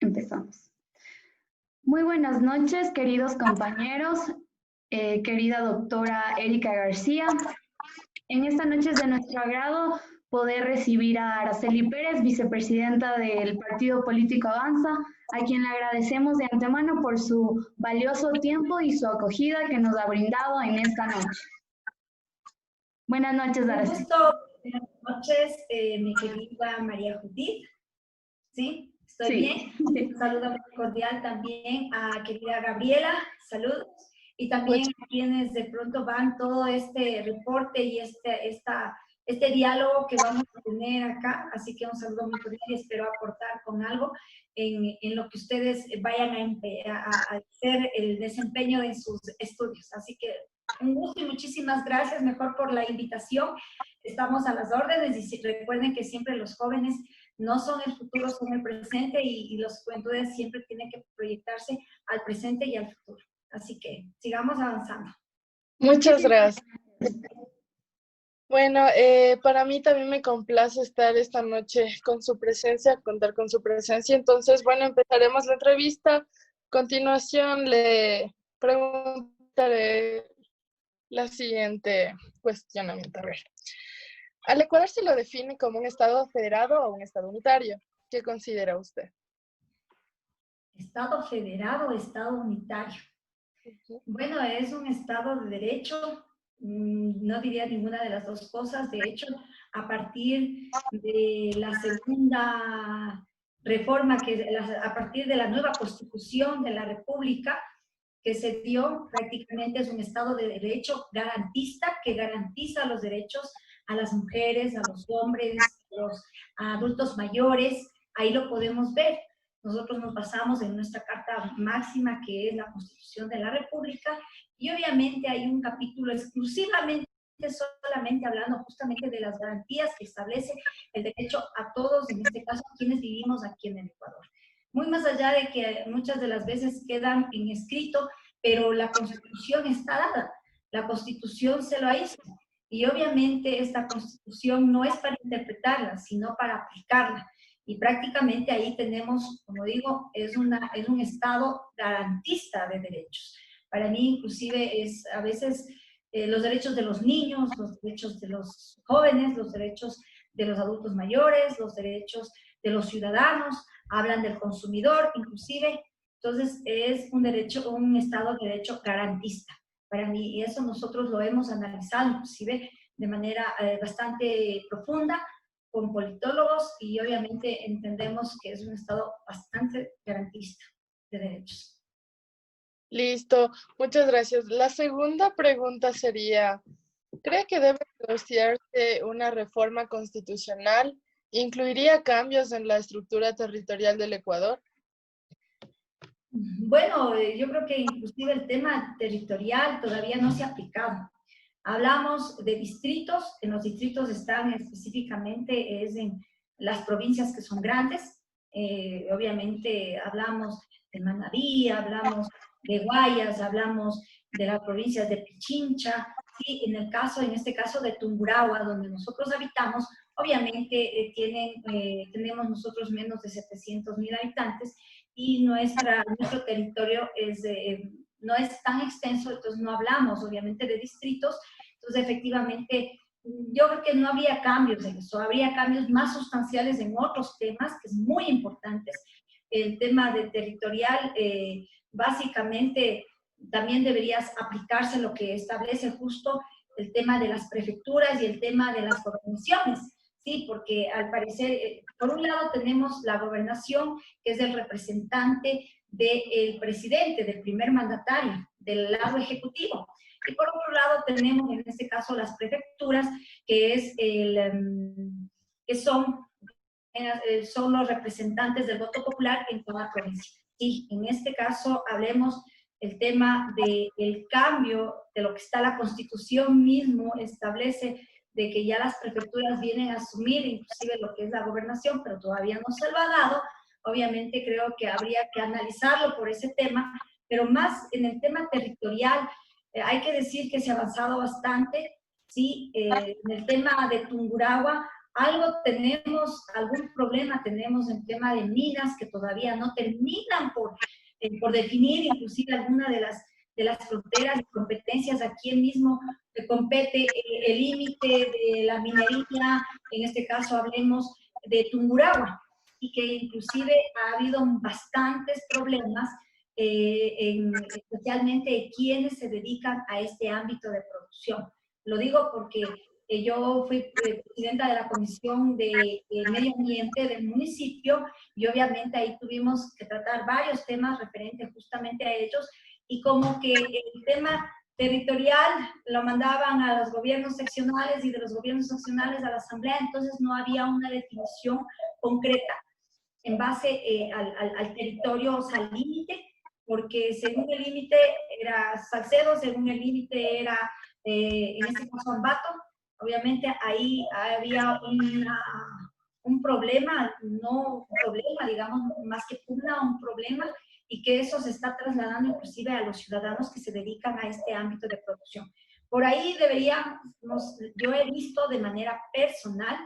Empezamos. Muy buenas noches, queridos compañeros, querida doctora Erika García. En esta noche es de nuestro agrado poder recibir a Araceli Pérez, vicepresidenta del Partido Político Avanza, a quien le agradecemos de antemano por su valioso tiempo y su acogida que nos ha brindado en esta noche. Buenas noches, Un Araceli. gusto, buenas noches, mi querida María Judith. ¿Sí? ¿Estoy bien? Sí. Un saludo muy cordial también a querida Gabriela, saludos. Y también a quienes de pronto van todo este reporte y este diálogo que vamos a tener acá. Así que un saludo muy cordial y espero aportar con algo en lo que ustedes vayan a hacer el desempeño de sus estudios. Así que un gusto y muchísimas gracias, mejor por la invitación. Estamos a las órdenes y recuerden que siempre los jóvenes no son el futuro, son el presente y los juventudes siempre tienen que proyectarse al presente y al futuro. Así que sigamos avanzando. Muchas gracias. Bueno, para mí también me complace estar esta noche con su presencia, contar con su presencia. Entonces, bueno, empezaremos la entrevista. A continuación le preguntaré la siguiente cuestionamiento. A ver, ¿al Ecuador se lo define como un estado federado o un estado unitario? ¿Qué considera usted? ¿Estado federado o estado unitario? Bueno, es un estado de derecho, no diría ninguna de las dos cosas. De hecho, a partir de la segunda reforma, a partir de la nueva constitución de la República que se dio, prácticamente es un estado de derecho garantista, que garantiza los derechos a las mujeres, a los hombres, a los adultos mayores. Ahí lo podemos ver. Nosotros nos basamos en nuestra carta máxima, que es la Constitución de la República, y obviamente hay un capítulo exclusivamente, solamente hablando justamente de las garantías que establece el derecho a todos, en este caso, quienes vivimos aquí en el Ecuador. Muy más allá de que muchas de las veces quedan en escrito, pero la Constitución está dada, la Constitución se lo hizo, y obviamente esta Constitución no es para interpretarla, sino para aplicarla. Y prácticamente ahí tenemos, como digo, es un Estado garantista de derechos. Para mí, inclusive, es a veces los derechos de los niños, los derechos de los jóvenes, los derechos de los adultos mayores, los derechos de los ciudadanos, hablan del consumidor, inclusive. Entonces, es un Estado de derecho garantista. Para mí, y eso nosotros lo hemos analizado, inclusive, de manera bastante profunda, con politólogos, y obviamente entendemos que es un Estado bastante garantista de derechos. Listo, muchas gracias. La segunda pregunta sería, ¿cree que debe negociarse una reforma constitucional? ¿Incluiría cambios en la estructura territorial del Ecuador? Bueno, yo creo que inclusive el tema territorial todavía no se ha aplicado. Hablamos de distritos, en los distritos están específicamente en las provincias que son grandes. Obviamente hablamos de Manabí, hablamos de Guayas, hablamos de las provincias de Pichincha, ¿sí? En este caso de Tungurahua, donde nosotros habitamos, obviamente tenemos nosotros menos de 700,000 habitantes, y nuestro territorio no es tan extenso, entonces no hablamos obviamente de distritos. Entonces efectivamente yo creo que no habría cambios en eso, habría cambios más sustanciales en otros temas que son muy importantes. El tema de territorial, básicamente también deberías aplicarse lo que establece justo el tema de las prefecturas y el tema de las gobernaciones. Sí, porque al parecer, por un lado tenemos la gobernación, que es el representante del presidente, del primer mandatario, del lado ejecutivo. Y por otro lado tenemos en este caso las prefecturas, que son los representantes del voto popular en toda provincia. Y en este caso hablemos el tema del cambio de lo que está la Constitución mismo, establece de que ya las prefecturas vienen a asumir inclusive lo que es la gobernación, pero todavía no se lo ha dado. Obviamente creo que habría que analizarlo por ese tema, pero más en el tema territorial, hay que decir que se ha avanzado bastante, ¿sí? En el tema de Tungurahua, algún problema tenemos en tema de minas que todavía no terminan por definir, inclusive alguna de las fronteras y competencias. Aquí mismo compete el límite de la minería, en este caso hablemos de Tungurahua, y que inclusive ha habido bastantes problemas, especialmente quienes se dedican a este ámbito de producción. Lo digo porque yo fui presidenta de la Comisión de Medio Ambiente del municipio y obviamente ahí tuvimos que tratar varios temas referentes justamente a ellos, y como que el tema territorial lo mandaban a los gobiernos seccionales y de los gobiernos seccionales a la asamblea, entonces no había una definición concreta en base al territorio, o sea, al límite, porque según el límite era Salcedo, según el límite era, en este caso, Ambato. Obviamente ahí había un problema, no un problema, digamos, más que pugna, un problema, y que eso se está trasladando inclusive a los ciudadanos que se dedican a este ámbito de producción. Por ahí deberíamos, yo he visto de manera personal,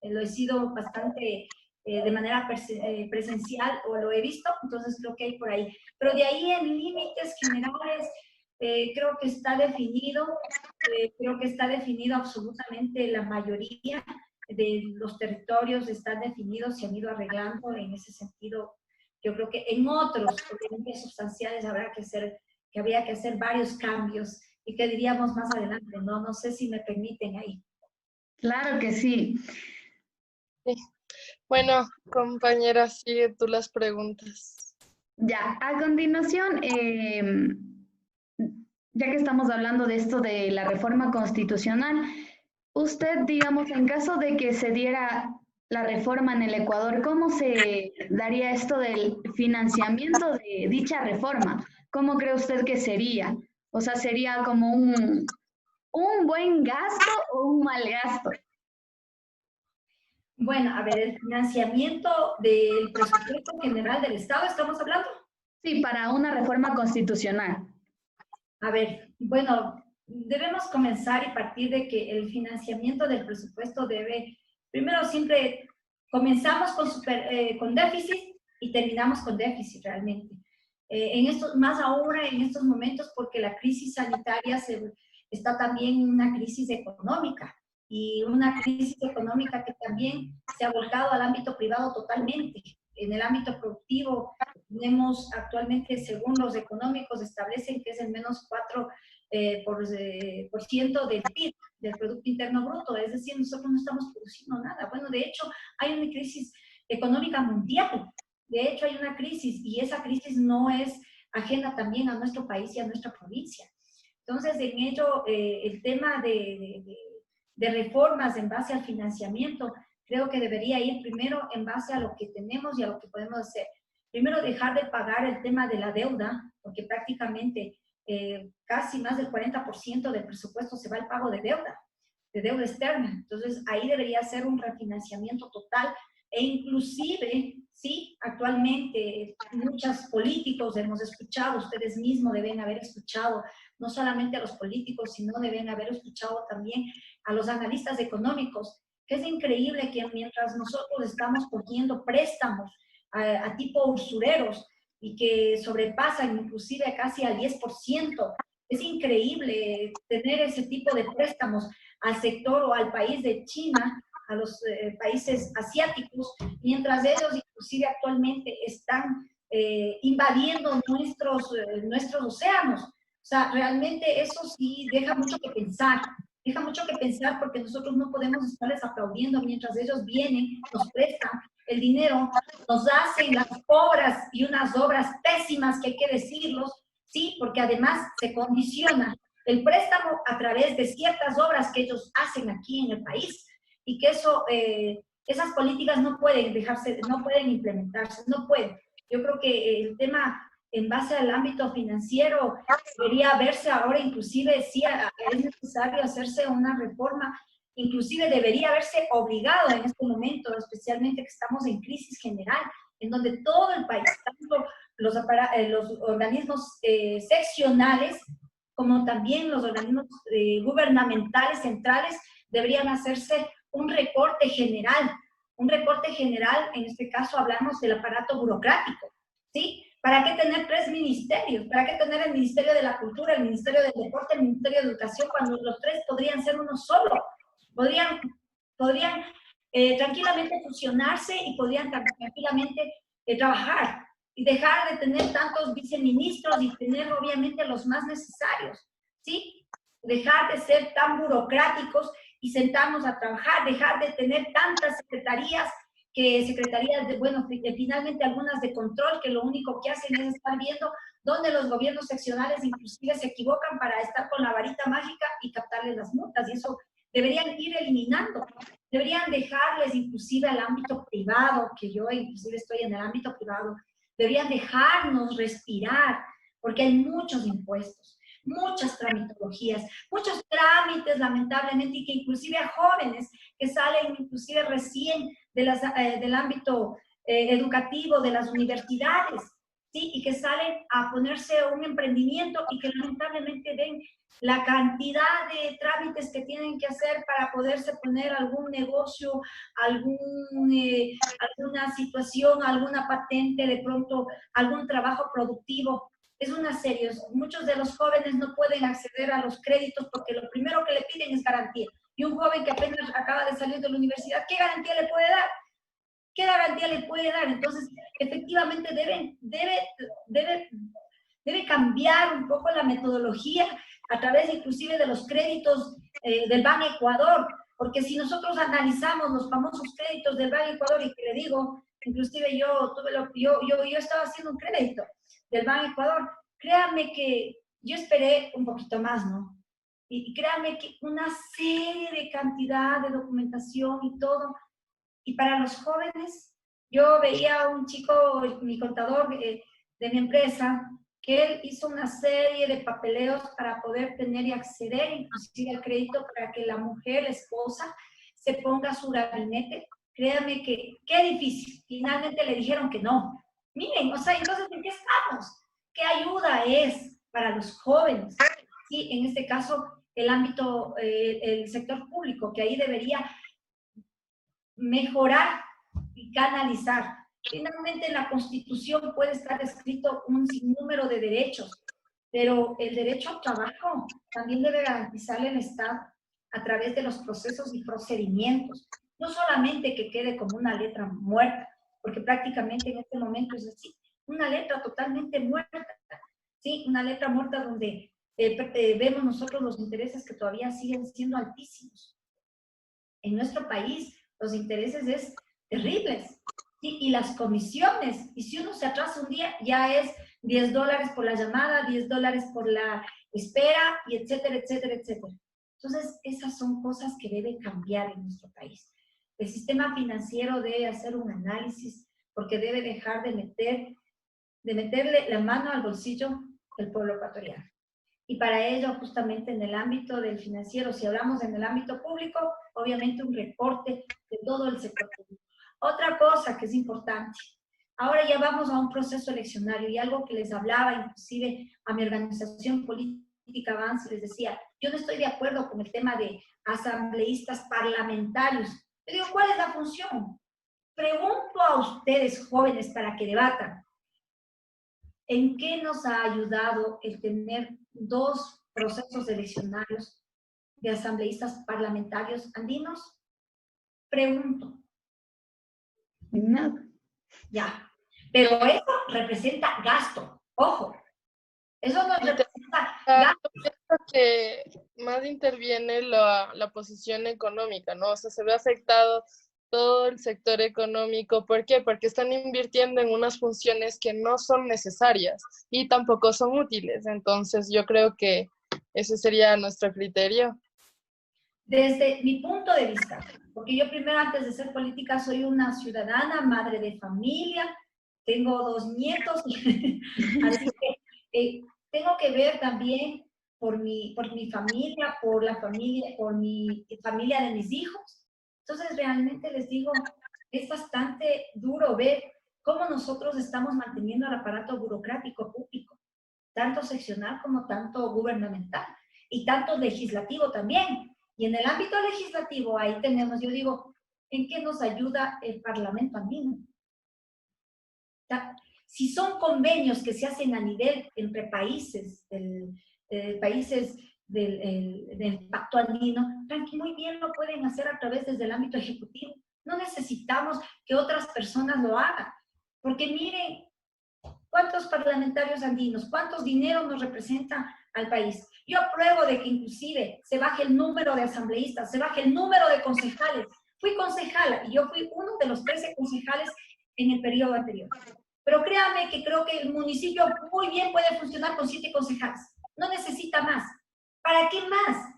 lo he sido bastante de manera presencial, o lo he visto, entonces creo que hay por ahí. Pero de ahí en límites generales, creo que está definido, absolutamente la mayoría de los territorios están definidos, se han ido arreglando en ese sentido. Yo creo que en otros problemas sustanciales habría que hacer varios cambios, y que diríamos más adelante, ¿no? No sé si me permiten ahí. Claro que sí. Sí. Bueno, compañera, sigue tú las preguntas. Ya, a continuación, ya que estamos hablando de esto de la reforma constitucional, usted, digamos, en caso de que se diera la reforma en el Ecuador, ¿cómo se daría esto del financiamiento de dicha reforma? ¿Cómo cree usted que sería? O sea, ¿sería como un buen gasto o un mal gasto? Bueno, a ver, el financiamiento del presupuesto general del Estado, ¿estamos hablando? Sí, para una reforma constitucional. A ver, bueno, debemos comenzar y partir de que el financiamiento del presupuesto primero siempre comenzamos con déficit y terminamos con déficit realmente. Más ahora en estos momentos, porque la crisis sanitaria está también en una crisis económica, y una crisis económica que también se ha volcado al ámbito privado totalmente. En el ámbito productivo tenemos actualmente, según los económicos, establecen que es el menos 4% del PIB, del Producto Interno Bruto, es decir, nosotros no estamos produciendo nada. Bueno, de hecho, hay una crisis económica mundial, de hecho hay una crisis, y esa crisis no es ajena también a nuestro país y a nuestra provincia. Entonces, en ello, el tema de reformas en base al financiamiento, creo que debería ir primero en base a lo que tenemos y a lo que podemos hacer. Primero, dejar de pagar el tema de la deuda, porque prácticamente casi más del 40% del presupuesto se va al pago de deuda externa. Entonces, ahí debería ser un refinanciamiento total, e inclusive, sí, actualmente muchos políticos hemos escuchado, ustedes mismos deben haber escuchado, no solamente a los políticos, sino deben haber escuchado también a los analistas económicos, que es increíble que mientras nosotros estamos cogiendo préstamos a tipo usureros y que sobrepasan inclusive casi al 10%, es increíble tener ese tipo de préstamos al sector o al país de China, a los países asiáticos, mientras ellos inclusive actualmente están invadiendo nuestros océanos. O sea, realmente eso sí deja mucho que pensar. Deja mucho que pensar, porque nosotros no podemos estarles aplaudiendo mientras ellos vienen, nos prestan el dinero, nos hacen las obras, y unas obras pésimas que hay que decirlos, sí, porque además se condiciona el préstamo a través de ciertas obras que ellos hacen aquí en el país, y que esas políticas no pueden implementarse, no pueden. Yo creo que el tema en base al ámbito financiero debería verse ahora, inclusive si es necesario hacerse una reforma, inclusive debería haberse obligado en este momento, especialmente que estamos en crisis general, en donde todo el país, tanto los organismos seccionales como también los organismos gubernamentales centrales, deberían hacerse un recorte general. Un recorte general, en este caso hablamos del aparato burocrático, ¿sí? ¿Para qué tener 3 ministerios? ¿Para qué tener el Ministerio de la Cultura, el Ministerio del Deporte, el Ministerio de Educación, cuando los 3 podrían ser uno solo? Podrían tranquilamente fusionarse y podrían tranquilamente trabajar y dejar de tener tantos viceministros y tener obviamente los más necesarios, ¿sí? Dejar de ser tan burocráticos y sentarnos a trabajar, dejar de tener tantas secretarías de, bueno, finalmente algunas de control, que lo único que hacen es estar viendo dónde los gobiernos seccionales inclusive se equivocan para estar con la varita mágica y captarles las multas, y eso deberían ir eliminando. Deberían dejarles inclusive al ámbito privado, que yo inclusive estoy en el ámbito privado, deberían dejarnos respirar, porque hay muchos impuestos, muchas tramitologías, muchos trámites lamentablemente, y que inclusive a jóvenes que salen inclusive recién del ámbito educativo, de las universidades, ¿sí? Y que salen a ponerse un emprendimiento y que lamentablemente ven la cantidad de trámites que tienen que hacer para poderse poner algún negocio, alguna situación, alguna patente, de pronto algún trabajo productivo. Es una serie. Muchos de los jóvenes no pueden acceder a los créditos porque lo primero que le piden es garantía. Y un joven que apenas acaba de salir de la universidad, ¿qué garantía le puede dar? ¿Qué garantía le puede dar? Entonces, efectivamente debe cambiar un poco la metodología a través inclusive de los créditos del Banco Ecuador, porque si nosotros analizamos los famosos créditos del Banco Ecuador, y que le digo, inclusive yo estaba haciendo un crédito del Banco Ecuador, créanme que yo esperé un poquito más, ¿no? Y créanme que una serie de cantidad de documentación y todo, y para los jóvenes, yo veía a un chico, mi contador de mi empresa, que él hizo una serie de papeleos para poder tener y acceder inclusive al crédito para que la mujer, la esposa, se ponga su gabinete. Créanme que qué difícil. Finalmente le dijeron que no. Miren, o sea, entonces, ¿en qué estamos? ¿Qué ayuda es para los jóvenes? Sí, en este caso, el ámbito, el sector público, que ahí debería mejorar y canalizar. Finalmente, en la Constitución puede estar escrito un sinnúmero de derechos, pero el derecho al trabajo también debe garantizarle el Estado a través de los procesos y procedimientos. No solamente que quede como una letra muerta, porque prácticamente en este momento es así, una letra totalmente muerta, ¿sí? Una letra muerta donde vemos nosotros los intereses que todavía siguen siendo altísimos. En nuestro país, los intereses es terribles. ¿Sí? Y las comisiones, y si uno se atrasa un día, ya es $10 por la llamada, $10 por la espera, y etcétera, etcétera, etcétera. Entonces, esas son cosas que deben cambiar en nuestro país. El sistema financiero debe hacer un análisis, porque debe dejar de meterle la mano al bolsillo del pueblo ecuatoriano. Y para ello, justamente en el ámbito del financiero, si hablamos en el ámbito público, obviamente un recorte de todo el sector público. Otra cosa que es importante, ahora ya vamos a un proceso eleccionario, y algo que les hablaba inclusive a mi organización política Avance, les decía, yo no estoy de acuerdo con el tema de asambleístas parlamentarios. Yo digo, ¿cuál es la función? Pregunto a ustedes, jóvenes, para que debatan. ¿En qué nos ha ayudado el tener 2 procesos eleccionarios de asambleístas parlamentarios andinos? Pregunto. Nada. Ya. Pero eso representa gasto. Ojo. Eso no representa gasto. Yo pienso que más interviene la posición económica, ¿no? O sea, se ve afectado todo el sector económico. ¿Por qué? Porque están invirtiendo en unas funciones que no son necesarias y tampoco son útiles. Entonces, yo creo que ese sería nuestro criterio. Desde mi punto de vista, porque yo primero, antes de ser política, soy una ciudadana, madre de familia, tengo 2 nietos, así que tengo que ver también por mi familia, por mi familia de mis hijos. Entonces, realmente les digo, es bastante duro ver cómo nosotros estamos manteniendo el aparato burocrático público, tanto seccional como tanto gubernamental, y tanto legislativo también. Y en el ámbito legislativo, ahí tenemos, yo digo, ¿en qué nos ayuda el Parlamento andino? Si son convenios que se hacen a nivel entre países, países del Pacto Andino, muy bien lo pueden hacer a través desde el ámbito ejecutivo. No necesitamos que otras personas lo hagan. Porque miren, ¿cuántos parlamentarios andinos, cuántos dineros nos representan al país? Yo apruebo de que inclusive se baje el número de asambleístas, se baje el número de concejales. Fui concejala y yo fui uno de los 13 concejales en el periodo anterior. Pero créanme que creo que el municipio muy bien puede funcionar con 7 concejales. No necesita más. ¿Para qué más?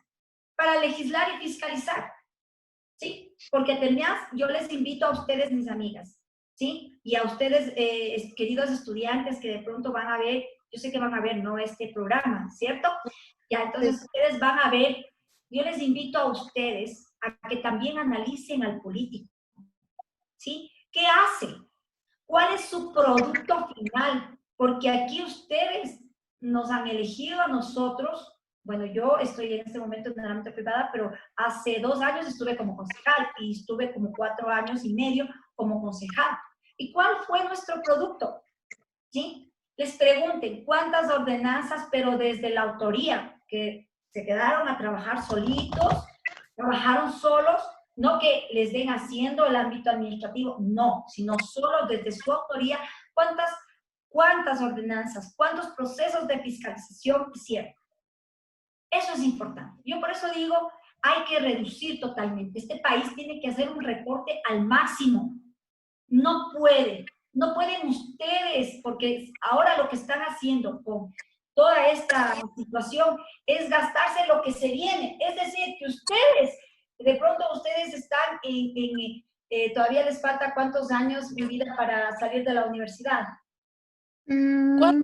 Para legislar y fiscalizar. ¿Sí? Porque además yo les invito a ustedes, mis amigas, ¿sí? Y a ustedes, queridos estudiantes que de pronto van a ver, yo sé que van a ver, ¿no? Este programa, ¿cierto? Ya, entonces ustedes van a ver, yo les invito a ustedes a que también analicen al político, ¿sí? ¿Qué hace? ¿Cuál es su producto final? Porque aquí ustedes nos han elegido a nosotros. Bueno, yo estoy en este momento en el ámbito privada, pero hace 2 años estuve como concejal y estuve como 4 años y medio como concejal. ¿Y cuál fue nuestro producto? ¿Sí? Les pregunten cuántas ordenanzas, pero desde la autoría, que se quedaron a trabajar solitos, trabajaron solos, no que les den haciendo el ámbito administrativo, no, sino solo desde su autoría, cuántas ordenanzas, cuántos procesos de fiscalización hicieron. Eso es importante. Yo por eso digo, hay que reducir totalmente. Este país tiene que hacer un recorte al máximo. No pueden ustedes, porque ahora lo que están haciendo con toda esta situación es gastarse lo que se viene. Es decir, que ustedes, de pronto ustedes están todavía les falta ¿cuántos años de vida para salir de la universidad? 4.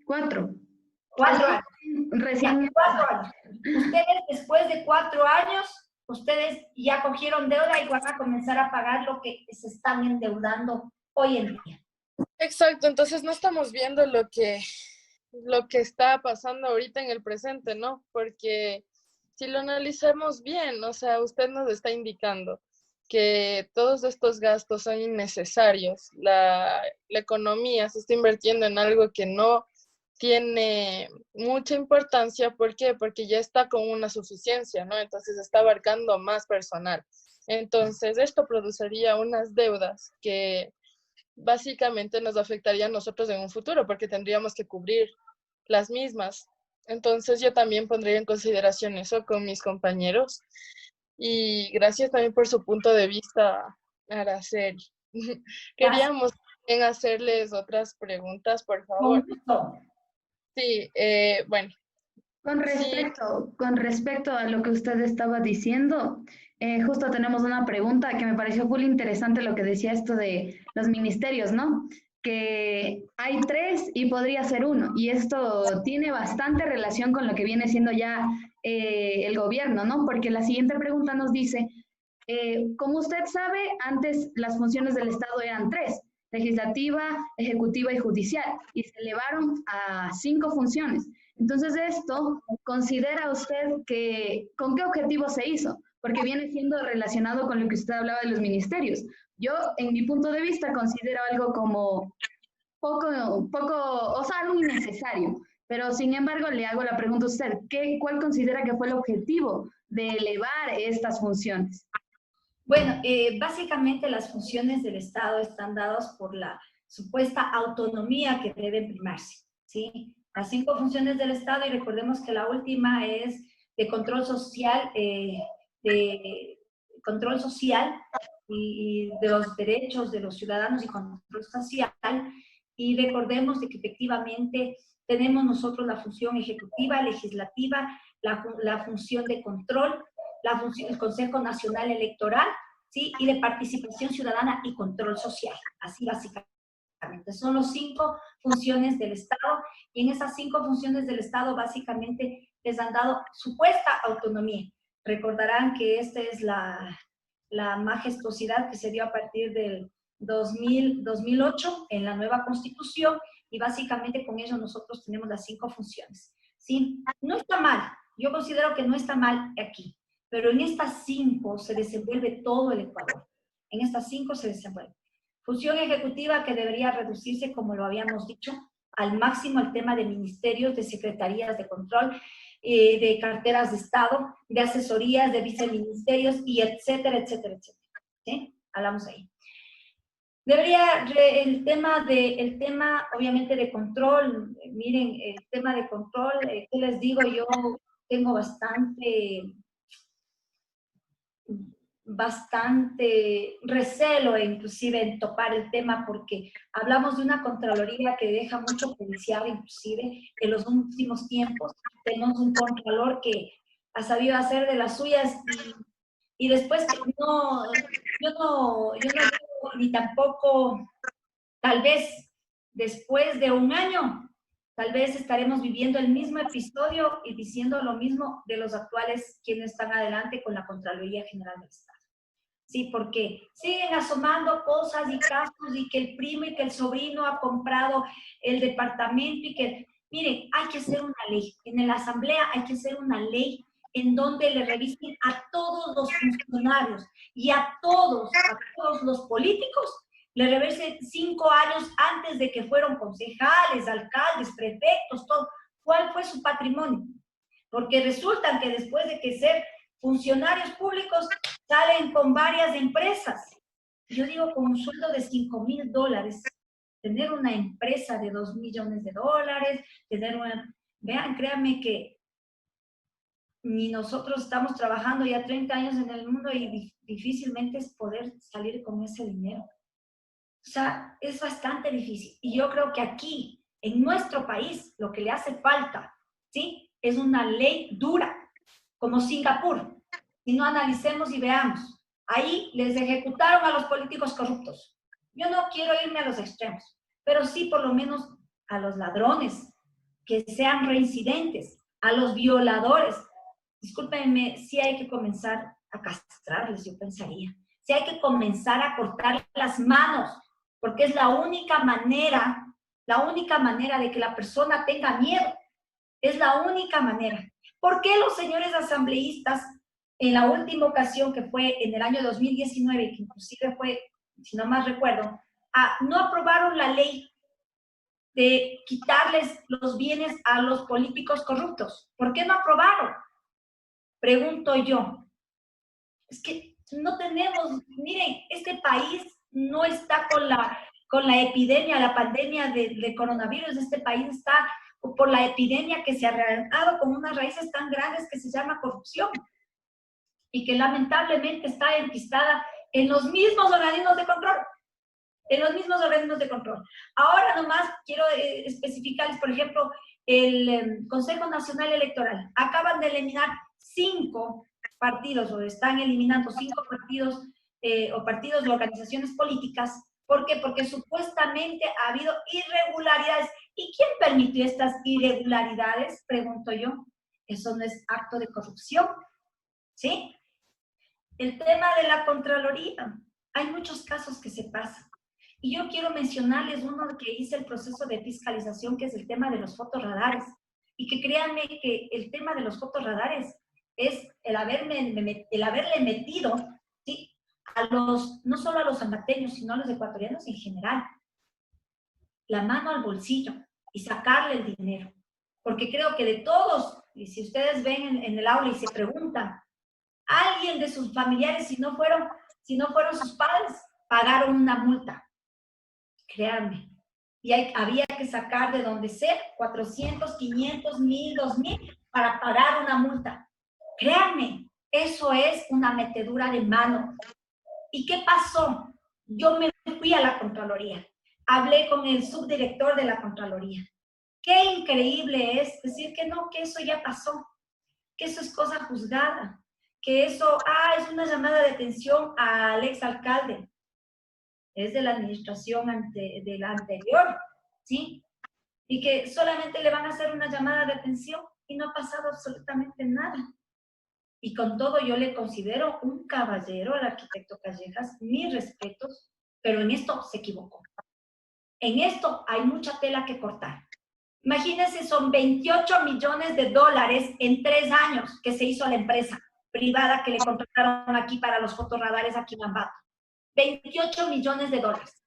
4 años. Recién. Ya, 4 años. Ustedes después de 4 años, ustedes ya cogieron deuda y van a comenzar a pagar lo que se están endeudando hoy en día. Exacto, entonces no estamos viendo lo que está pasando ahorita en el presente, ¿no? Porque si lo analizamos bien, o sea, usted nos está indicando que todos estos gastos son innecesarios. La economía se está invirtiendo en algo que no tiene mucha importancia. ¿Por qué? Porque ya está con una suficiencia, ¿no? Entonces está abarcando más personal. Entonces esto produciría unas deudas que básicamente nos afectaría a nosotros en un futuro, porque tendríamos que cubrir las mismas. Entonces yo también pondría en consideración eso con mis compañeros. Y gracias también por su punto de vista, Araceli. Queríamos también hacerles otras preguntas, por favor. Sí, bueno. Con respecto a lo que usted estaba diciendo, justo tenemos una pregunta que me pareció muy interesante lo que decía esto de los ministerios, ¿no? Que hay 3 y podría ser 1, y esto tiene bastante relación con lo que viene siendo ya el gobierno, ¿no? Porque la siguiente pregunta nos dice, como usted sabe, antes las funciones del Estado eran 3, legislativa, ejecutiva y judicial, y se elevaron a 5 funciones. Entonces, esto, ¿considera usted que con qué objetivo se hizo? Porque viene siendo relacionado con lo que usted hablaba de los ministerios. Yo, en mi punto de vista, considero algo como poco, o sea, algo innecesario. Pero, sin embargo, le hago la pregunta a usted, ¿cuál considera que fue el objetivo de elevar estas funciones? Bueno, básicamente las funciones del Estado están dadas por la supuesta autonomía que debe primarse, ¿sí? Las 5 funciones del Estado, y recordemos que la última es de control social, y de los derechos de los ciudadanos y control social, y recordemos de que efectivamente tenemos nosotros la función ejecutiva, legislativa, la función de control, el Consejo Nacional Electoral, ¿sí? Y de participación ciudadana y control social, así básicamente. Son las 5 funciones del Estado, y en esas 5 funciones del Estado básicamente les han dado supuesta autonomía. Recordarán que esta es la majestuosidad que se dio a partir del 2008 en la nueva Constitución, y básicamente con eso nosotros tenemos las 5 funciones. ¿Sí? No está mal, yo considero que no está mal aquí. pero en estas 5 se desenvuelve todo el Ecuador. En estas 5 se desenvuelve. Función ejecutiva que debería reducirse, como lo habíamos dicho, al máximo el tema de ministerios, de secretarías de control, de carteras de Estado, de asesorías, de viceministerios, y etcétera, etcétera, etcétera. ¿Sí? Hablamos ahí. Debería, el tema obviamente de control, miren, el tema de control, ¿qué les digo? Yo tengo bastante recelo inclusive en topar el tema, porque hablamos de una Contraloría que deja mucho que desear, inclusive en los últimos tiempos. Tenemos un Contralor que ha sabido hacer de las suyas y después yo no digo, ni tampoco, tal vez después de un año, tal vez estaremos viviendo el mismo episodio y diciendo lo mismo de los actuales quienes están adelante con la Contraloría General del Estado. Sí, porque siguen asomando cosas y casos y que el primo y que el sobrino ha comprado el departamento y que, miren, hay que hacer una ley. En la asamblea hay que hacer una ley en donde le revisen a todos los funcionarios y a todos los políticos, le revisen 5 años antes de que fueron concejales, alcaldes, prefectos, todo. ¿Cuál fue su patrimonio? Porque resulta que después de que ser funcionarios públicos salen con varias empresas. Yo digo, con un sueldo de $5,000, tener una empresa de $2 millones, tener una... Vean, créanme que ni nosotros estamos trabajando ya 30 años en el mundo y difícilmente es poder salir con ese dinero. O sea, es bastante difícil. Y yo creo que aquí, en nuestro país, lo que le hace falta, ¿sí?, es una ley dura, como Singapur. Si no, analicemos y veamos. Ahí les ejecutaron a los políticos corruptos. Yo no quiero irme a los extremos, pero sí por lo menos a los ladrones, que sean reincidentes, a los violadores. Discúlpenme, sí hay que comenzar a castrarles, yo pensaría. Sí hay que comenzar a cortar las manos, porque es la única manera de que la persona tenga miedo. Es la única manera. ¿Por qué los señores asambleístas, en la última ocasión que fue en el año 2019, que inclusive fue, si no más recuerdo, no aprobaron la ley de quitarles los bienes a los políticos corruptos? ¿Por qué no aprobaron? Pregunto yo. Es que no tenemos, miren, este país no está con la epidemia, la pandemia de coronavirus. Este país está por la epidemia que se ha arraigado con unas raíces tan grandes que se llama corrupción y que lamentablemente está enquistada en los mismos organismos de control. En los mismos organismos de control. Ahora nomás quiero especificarles, por ejemplo, el Consejo Nacional Electoral. Acaban de eliminar 5 partidos, o están eliminando 5 partidos o partidos de organizaciones políticas. ¿Por qué? Porque supuestamente ha habido irregularidades. ¿Y quién permitió estas irregularidades? Pregunto yo. Eso no es acto de corrupción, ¿sí? El tema de la Contraloría. Hay muchos casos que se pasan. Y yo quiero mencionarles uno que hice el proceso de fiscalización, que es el tema de los fotorradares. Y que créanme que el tema de los fotorradares es el haberle metido, ¿sí?, no solo a los sanbateños, sino a los ecuatorianos en general, la mano al bolsillo y sacarle el dinero. Porque creo que de todos, y si ustedes ven en el aula y se preguntan, alguien de sus familiares, si no fueron sus padres, pagaron una multa. Créanme. Y había que sacar de donde sea 400, 500, 1000, 2000 para pagar una multa. Créanme, eso es una metedura de mano. ¿Y qué pasó? Yo me fui a la Contraloría. Hablé con el subdirector de la Contraloría. Qué increíble es decir que no, que eso ya pasó, que eso es cosa juzgada, que eso, es una llamada de atención al exalcalde. Es de la administración de la anterior, ¿sí? Y que solamente le van a hacer una llamada de atención y no ha pasado absolutamente nada. Y con todo yo le considero un caballero al arquitecto Callejas, mis respetos, pero en esto se equivocó. En esto hay mucha tela que cortar. Imagínense, son $28 millones en 3 años que se hizo la empresa. privada que le contrataron aquí para los fotorradares aquí en Ambato. 28 millones de dólares.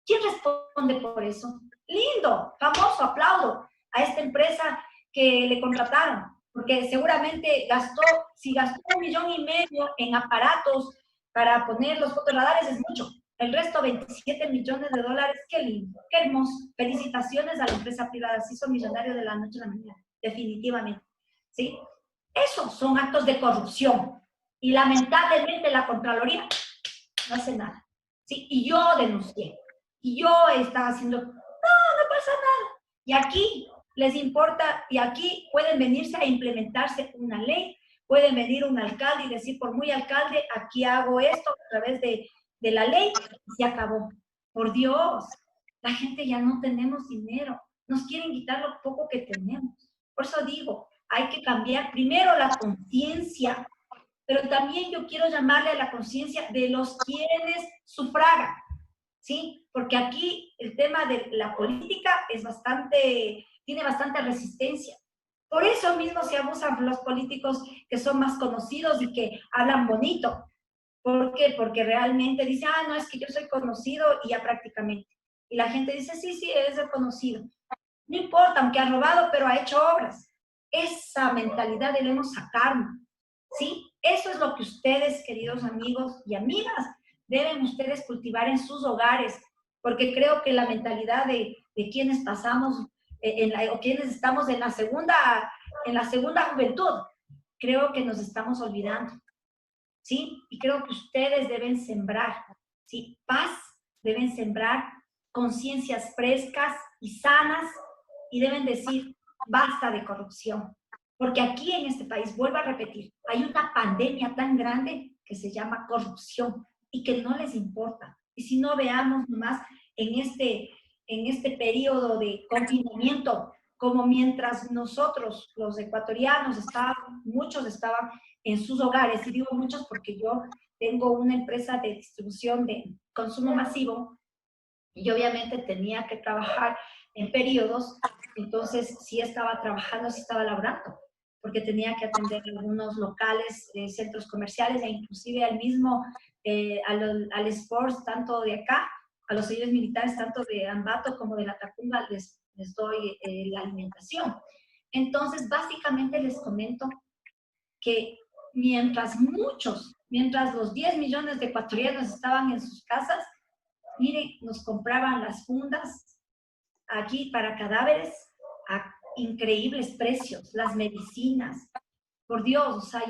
¿Quién responde por eso? Lindo, famoso, aplaudo a esta empresa que le contrataron, porque seguramente gastó, si gastó 1,5 millones en aparatos para poner los fotorradares es mucho. El resto, 27 millones de dólares, qué lindo, qué hermoso. Felicitaciones a la empresa privada, se hizo millonario de la noche a la mañana, definitivamente. ¿Sí? Esos son actos de corrupción. Y lamentablemente la Contraloría no hace nada. ¿Sí? Y yo denuncié. Y yo estaba haciendo, no pasa nada. Y aquí les importa, y aquí pueden venirse a implementarse una ley, pueden venir un alcalde y decir, por muy alcalde, aquí hago esto a través de la ley, y se acabó. Por Dios, la gente ya no tenemos dinero, nos quieren quitar lo poco que tenemos. Por eso digo, hay que cambiar primero la conciencia, pero también yo quiero llamarle a la conciencia de los quienes sufragan, ¿sí? Porque aquí el tema de la política tiene bastante resistencia. Por eso mismo se abusan los políticos que son más conocidos y que hablan bonito. ¿Por qué? Porque realmente dice, no, es que yo soy conocido y ya prácticamente. Y la gente dice, sí, es reconocido. No importa, aunque ha robado, pero ha hecho obras. Esa mentalidad debemos sacarnos, ¿sí? Eso es lo que ustedes, queridos amigos y amigas, deben ustedes cultivar en sus hogares, porque creo que la mentalidad de quienes pasamos, o quienes estamos en la segunda juventud, creo que nos estamos olvidando, ¿sí? Y creo que ustedes deben sembrar, ¿sí? Paz, deben sembrar conciencias frescas y sanas, y deben decir, basta de corrupción. Porque aquí en este país, vuelvo a repetir, hay una pandemia tan grande que se llama corrupción y que no les importa. Y si no, veamos más en este periodo de confinamiento, como mientras nosotros, los ecuatorianos, muchos estaban en sus hogares, y digo muchos porque yo tengo una empresa de distribución de consumo masivo, y obviamente tenía que trabajar en periodos, entonces sí estaba trabajando, sí estaba laborando, porque tenía que atender algunos locales, centros comerciales, e inclusive al sports, tanto de acá, a los civiles militares, tanto de Ambato como de la Tacunga, les doy la alimentación. Entonces, básicamente les comento que mientras los 10 millones de ecuatorianos estaban en sus casas, miren, nos compraban las fundas aquí para cadáveres a increíbles precios, las medicinas. Por Dios, o sea,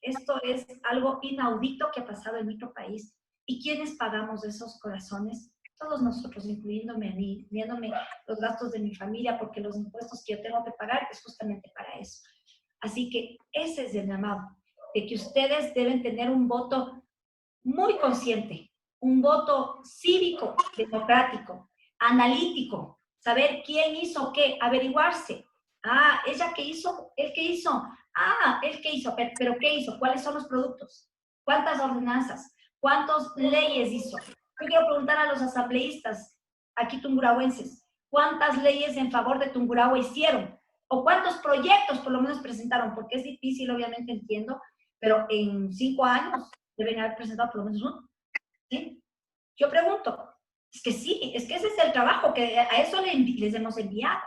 esto es algo inaudito que ha pasado en nuestro país. ¿Y quiénes pagamos esos corazones? Todos nosotros, incluyéndome a mí, viéndome los gastos de mi familia, porque los impuestos que yo tengo que pagar es justamente para eso. Así que ese es el llamado, de que ustedes deben tener un voto muy consciente, un voto cívico, democrático, analítico, saber quién hizo qué, averiguarse. Ella qué hizo, él qué hizo, él qué hizo, pero ¿qué hizo? ¿Cuáles son los productos? ¿Cuántas ordenanzas? ¿Cuántas leyes hizo? Yo quiero preguntar a los asambleístas, aquí tungurahuenses, ¿cuántas leyes en favor de Tungurahua hicieron? ¿O cuántos proyectos por lo menos presentaron? Porque es difícil, obviamente entiendo, pero en 5 años deben haber presentado por lo menos uno. ¿Sí? Yo pregunto, es que sí, es que ese es el trabajo, que a eso les hemos enviado.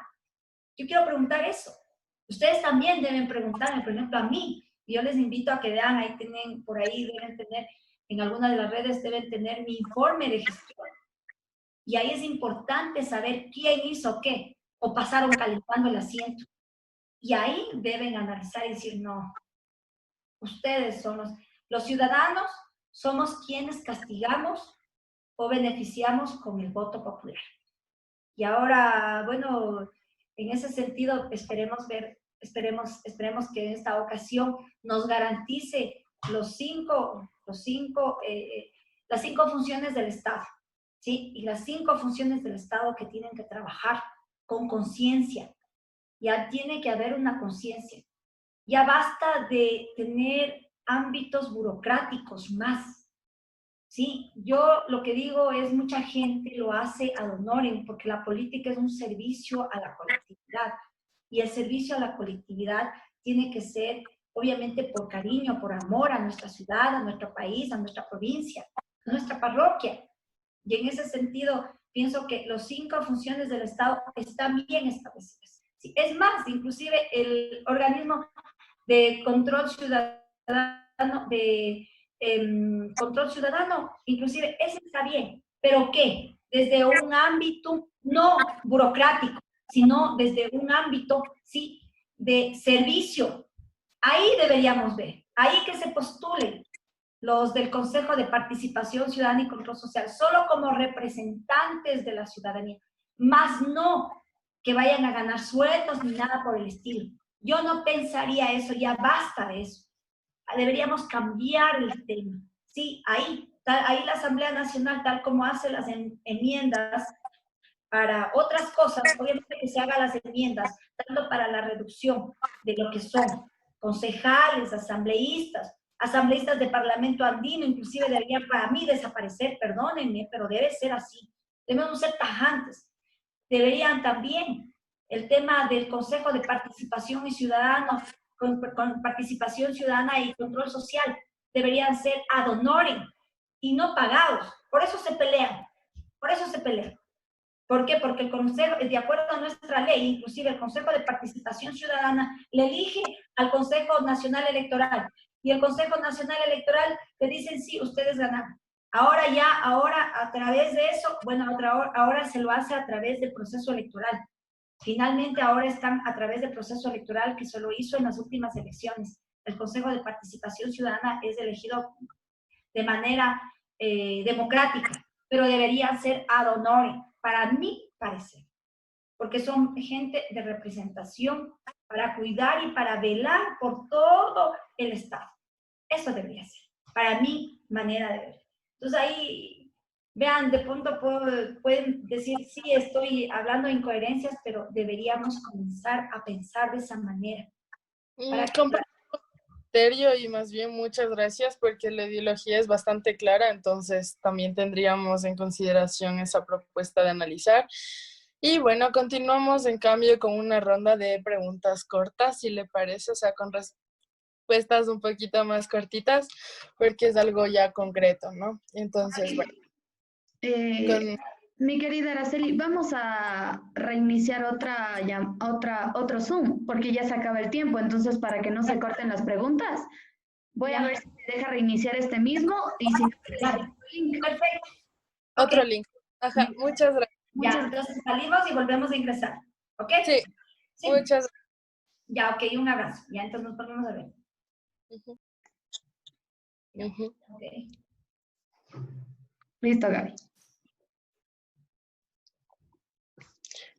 Yo quiero preguntar eso. Ustedes también deben preguntarme, por ejemplo, a mí. Y yo les invito a que vean, deben tener, en alguna de las redes deben tener mi informe de gestión. Y ahí es importante saber quién hizo qué, o pasaron calentando el asiento. Y ahí deben analizar y decir, no, ustedes son los ciudadanos, somos quienes castigamos o beneficiamos con el voto popular. Y ahora, bueno, en ese sentido, esperemos que en esta ocasión nos garantice las 5 funciones del Estado, ¿sí? Y las 5 funciones del Estado que tienen que trabajar con conciencia. Ya tiene que haber una conciencia. Ya basta de tener ámbitos burocráticos más, ¿sí? Yo lo que digo es, mucha gente lo hace ad honorem, porque la política es un servicio a la colectividad, y el servicio a la colectividad tiene que ser obviamente por cariño, por amor a nuestra ciudad, a nuestro país, a nuestra provincia, a nuestra parroquia. Y en ese sentido, pienso que las 5 funciones del Estado están bien establecidas. Sí, es más, inclusive el organismo de control ciudadano, control ciudadano, inclusive ese está bien. ¿Pero qué? Desde un ámbito no burocrático, sino desde un ámbito, sí, de servicio. Ahí deberíamos ver, ahí que se postulen los del Consejo de Participación Ciudadana y Control Social, solo como representantes de la ciudadanía, más no que vayan a ganar sueldos ni nada por el estilo. Yo no pensaría eso, ya basta de eso. Deberíamos cambiar el tema. Sí, ahí la Asamblea Nacional, tal como hace las enmiendas para otras cosas, obviamente que se hagan las enmiendas, tanto para la reducción de lo que son concejales, asambleístas de Parlamento Andino, inclusive deberían para mí desaparecer, perdónenme, pero debe ser así. Debemos ser tajantes. Deberían también el tema del Consejo de Participación y Ciudadanos, con participación ciudadana y control social, deberían ser ad honorem y no pagados. Por eso se pelean, por eso se pelean. ¿Por qué? Porque el Consejo, de acuerdo a nuestra ley, inclusive el Consejo de Participación Ciudadana le elige al Consejo Nacional Electoral. Y el Consejo Nacional Electoral le dicen, sí, ustedes ganaron. Ahora a través de eso, bueno, ahora se lo hace a través del proceso electoral. Finalmente ahora están a través del proceso electoral que se lo hizo en las últimas elecciones. El Consejo de Participación Ciudadana es elegido de manera democrática, pero debería ser ad honorem, para mi parecer, porque son gente de representación para cuidar y para velar por todo el Estado. Eso debería ser, para mi manera de ver. Entonces ahí, vean, de pronto pueden decir, sí, estoy hablando de incoherencias, pero deberíamos comenzar a pensar de esa manera. Comparto criterio y más bien muchas gracias porque la ideología es bastante clara, entonces también tendríamos en consideración esa propuesta de analizar. Y bueno, continuamos en cambio con una ronda de preguntas cortas, si le parece, o sea, con respuestas un poquito más cortitas, porque es algo ya concreto, ¿no? Entonces, bueno. Mi querida Araceli, vamos a reiniciar otro Zoom, porque ya se acaba el tiempo, entonces para que no se corten las preguntas, voy a ver si me deja reiniciar este mismo y si no, link. Perfecto. Otro link. Ajá, muchas gracias. Ya, entonces salimos y volvemos a ingresar. ¿Ok? Sí, muchas gracias. Ya, ok, un abrazo. Ya, entonces nos volvemos a ver. Okay. Listo, Gaby.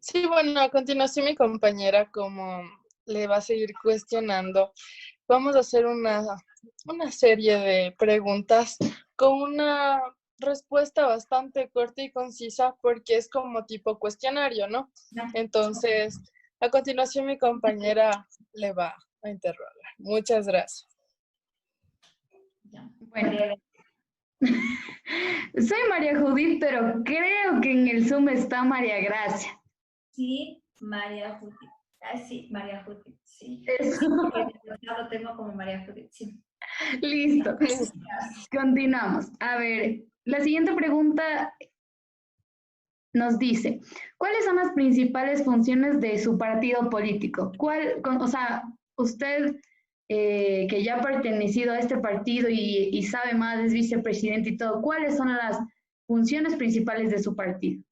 Sí, bueno, a continuación mi compañera, como le va a seguir cuestionando, vamos a hacer una serie de preguntas con una respuesta bastante corta y concisa porque es como tipo cuestionario, ¿no? Entonces, a continuación mi compañera le va a interrogar. Muchas gracias. Bueno, soy María Judith, pero creo que en el Zoom está María Gracia. Sí, María Judith. Sí, María Judith, sí. Eso. Ya lo tengo como María Judith, sí. Listo. Continuamos. A ver, la siguiente pregunta nos dice, ¿cuáles son las principales funciones de su partido político? Usted que ya ha pertenecido a este partido y sabe más, es vicepresidente y todo, ¿cuáles son las funciones principales de su partido?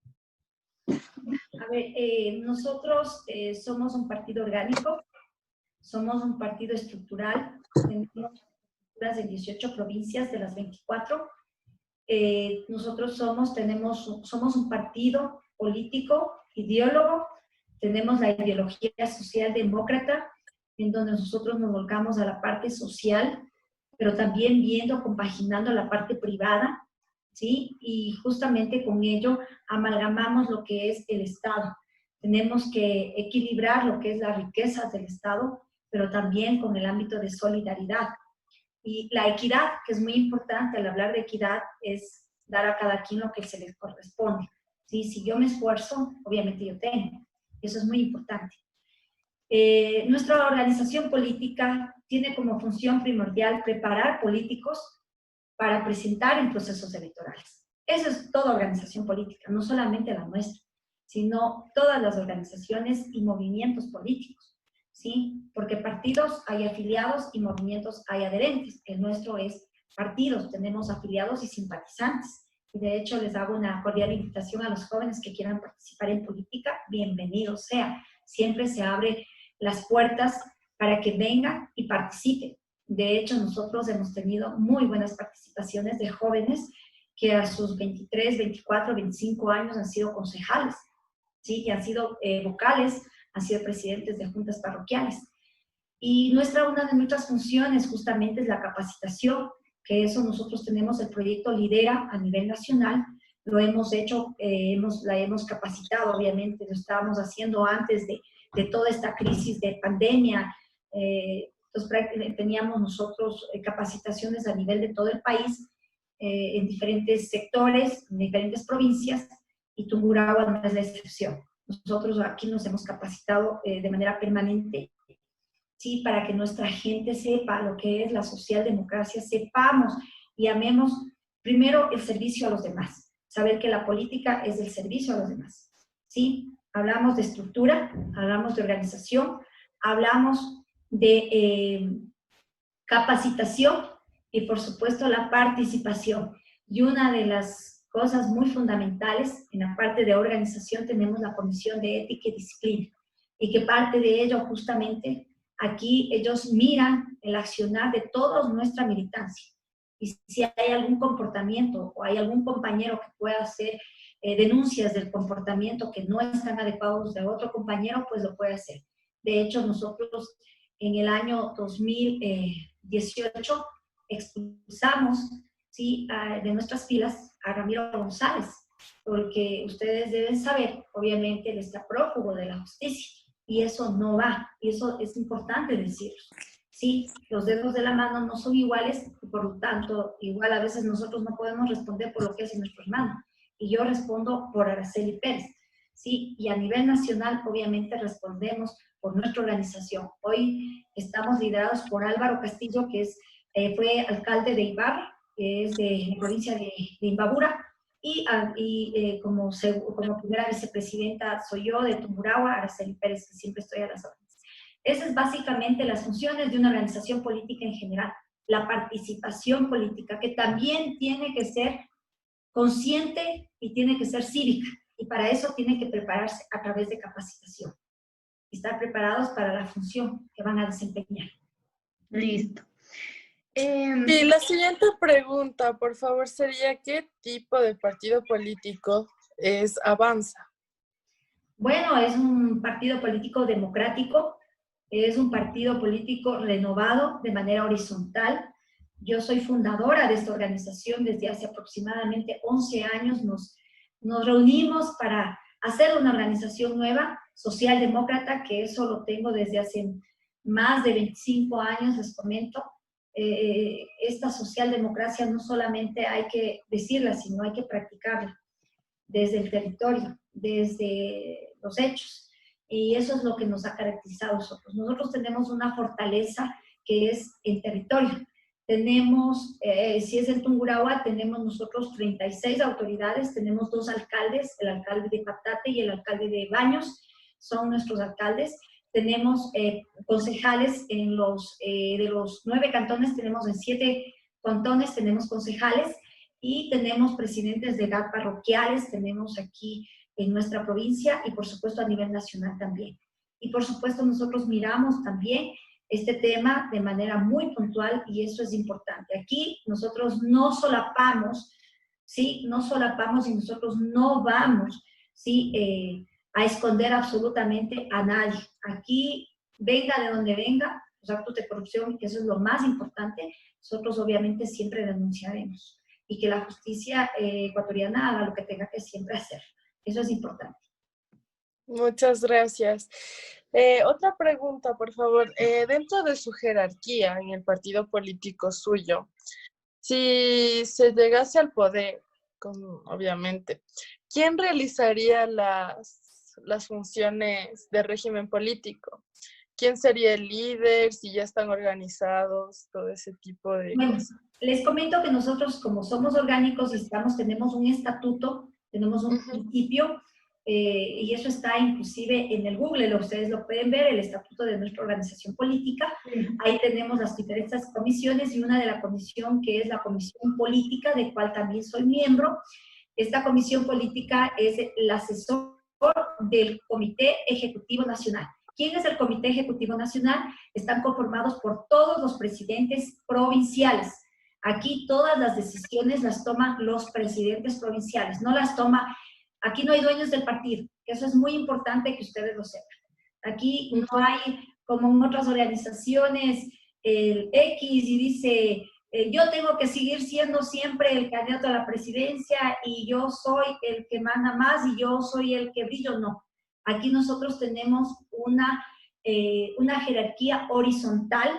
A ver, nosotros somos un partido orgánico, somos un partido estructural, tenemos estructuras en 18 provincias de las 24. Nosotros somos un partido político, ideólogo, tenemos la ideología socialdemócrata, en donde nosotros nos volcamos a la parte social, pero también compaginando la parte privada, ¿sí? Y justamente con ello amalgamamos lo que es el Estado. Tenemos que equilibrar lo que es la riqueza del Estado, pero también con el ámbito de solidaridad. Y la equidad, que es muy importante al hablar de equidad, es dar a cada quien lo que se les corresponde. ¿Sí? Si yo me esfuerzo, obviamente yo tengo. Eso es muy importante. Nuestra organización política tiene como función primordial preparar políticos para presentar en procesos electorales. Eso es toda organización política, no solamente la nuestra, sino todas las organizaciones y movimientos políticos, ¿sí? Porque partidos hay afiliados y movimientos hay adherentes. El nuestro es partidos, tenemos afiliados y simpatizantes. Y de hecho les hago una cordial invitación a los jóvenes que quieran participar en política, bienvenido sea. Siempre se abre las puertas para que vengan y participen. De hecho, nosotros hemos tenido muy buenas participaciones de jóvenes que a sus 23, 24, 25 años han sido concejales, ¿sí? Y han sido vocales, han sido presidentes de juntas parroquiales. Y una de nuestras funciones justamente es la capacitación, que eso nosotros tenemos el proyecto Lidera a nivel nacional, lo hemos hecho, la hemos capacitado, obviamente, lo estábamos haciendo antes de toda esta crisis de pandemia. Entonces teníamos nosotros capacitaciones a nivel de todo el país, en diferentes sectores, en diferentes provincias, y Tungurahua no es la excepción. Nosotros aquí nos hemos capacitado de manera permanente, ¿sí? Para que nuestra gente sepa lo que es la socialdemocracia, sepamos y amemos primero el servicio a los demás, saber que la política es el servicio a los demás, ¿sí? Hablamos de estructura, hablamos de organización, hablamos de capacitación y por supuesto la participación. Y una de las cosas muy fundamentales en la parte de organización tenemos la Comisión de Ética y Disciplina, y que parte de ello justamente aquí ellos miran el accionar de toda nuestra militancia. Y si hay algún comportamiento o hay algún compañero que pueda hacer denuncias del comportamiento que no están adecuados de otro compañero, pues lo puede hacer. De hecho, nosotros en el año 2018 expulsamos, ¿sí?, de nuestras filas a Ramiro González, porque ustedes deben saber, obviamente, él está prófugo de la justicia. Y eso no va, y eso es importante decirlo. Sí, los dedos de la mano no son iguales, y por lo tanto, igual a veces nosotros no podemos responder por lo que hace nuestro hermano. Y yo respondo por Araceli Pérez, ¿sí? Y a nivel nacional, obviamente, respondemos por nuestra organización. Hoy estamos liderados por Álvaro Castillo, que fue alcalde de Ibarra, que es de la provincia de Imbabura, y como primera vicepresidenta soy yo de Tungurahua, Araceli Pérez, que siempre estoy a las órdenes. Esas es básicamente las funciones de una organización política en general. La participación política, que también tiene que ser consciente y tiene que ser cívica. Y para eso tiene que prepararse a través de capacitación. Y estar preparados para la función que van a desempeñar. Listo. Y la siguiente pregunta, por favor, sería ¿qué tipo de partido político es Avanza? Bueno, es un partido político democrático, es un partido político renovado de manera horizontal. Yo soy fundadora de esta organización desde hace aproximadamente 11 años. Nos reunimos para hacer una organización nueva, socialdemócrata, que eso lo tengo desde hace más de 25 años, les comento. Esta socialdemocracia no solamente hay que decirla, sino hay que practicarla desde el territorio, desde los hechos. Y eso es lo que nos ha caracterizado a nosotros. Nosotros tenemos una fortaleza que es el territorio. Tenemos, si es el Tungurahua, tenemos nosotros 36 autoridades, tenemos 2 alcaldes, el alcalde de Patate y el alcalde de Baños, son nuestros alcaldes. Tenemos concejales de los 9 cantones, tenemos en 7 cantones, tenemos concejales, y tenemos presidentes de edad parroquiales, tenemos aquí en nuestra provincia y por supuesto a nivel nacional también. Y por supuesto nosotros miramos también este tema de manera muy puntual y eso es importante. Aquí nosotros no solapamos, ¿sí? No solapamos y nosotros no vamos, ¿sí?, a esconder absolutamente a nadie. Aquí, venga de donde venga, los actos de corrupción, que eso es lo más importante, nosotros obviamente siempre denunciaremos. Y que la justicia ecuatoriana haga lo que tenga que siempre hacer. Eso es importante. Muchas gracias. Otra pregunta, por favor. Dentro de su jerarquía en el partido político suyo, si se llegase al poder, obviamente, ¿quién realizaría las funciones de régimen político? quién sería el líder, si ya están organizados, todo ese tipo de Bueno, cosas. les comento que nosotros, como somos orgánicos y tenemos un estatuto, tenemos un principio, y eso está inclusive en el Google, ustedes lo pueden ver, el estatuto de nuestra organización política. Ahí tenemos las diferentes comisiones y una de la comisión que es la comisión política, de cual también soy miembro. Esta comisión política es el asesor del Comité Ejecutivo Nacional. ¿Quién es el Comité Ejecutivo Nacional? Están conformados por todos los presidentes provinciales. Aquí todas las decisiones las toman los presidentes provinciales, no las toma, aquí no hay dueños del partido, que eso es muy importante que ustedes lo sepan. Aquí no hay, como en otras organizaciones, el X y dice, yo tengo que seguir siendo siempre el candidato a la presidencia y yo soy el que manda más y yo soy el que brillo. No, aquí nosotros tenemos una jerarquía horizontal,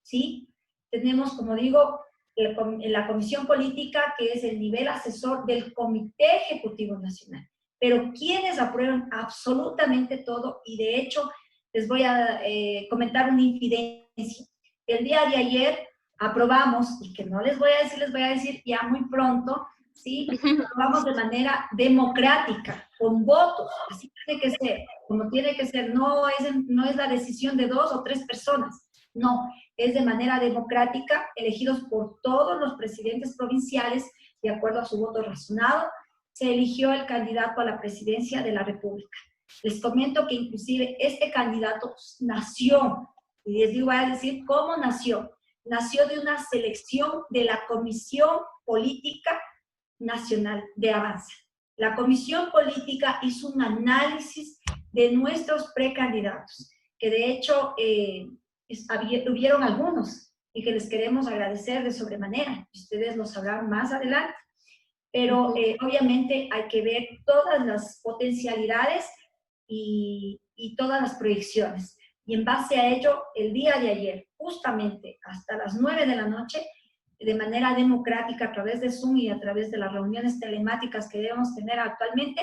¿sí? Tenemos, como digo, la comisión política, que es el nivel asesor del Comité Ejecutivo Nacional. Pero quienes aprueban absolutamente todo, y de hecho les voy a comentar una infidencia. El día de ayer aprobamos, y que no les voy a decir, les voy a decir ya muy pronto, ¿sí? Aprobamos de manera democrática, con votos, así tiene que ser, como tiene que ser, no es la decisión de 2 o 3 personas, no, es de manera democrática, elegidos por todos los presidentes provinciales, de acuerdo a su voto razonado, se eligió el candidato a la presidencia de la República. Les comento que inclusive este candidato nació, y les voy a decir cómo nació. Nació de una selección de la Comisión Política Nacional de Avanza. La Comisión Política hizo un análisis de nuestros precandidatos, que de hecho hubieron algunos y que les queremos agradecer de sobremanera. Ustedes lo sabrán más adelante. Pero obviamente hay que ver todas las potencialidades y todas las proyecciones. Y en base a ello, el día de ayer, justamente hasta las 9 de la noche, de manera democrática, a través de Zoom y a través de las reuniones telemáticas que debemos tener actualmente,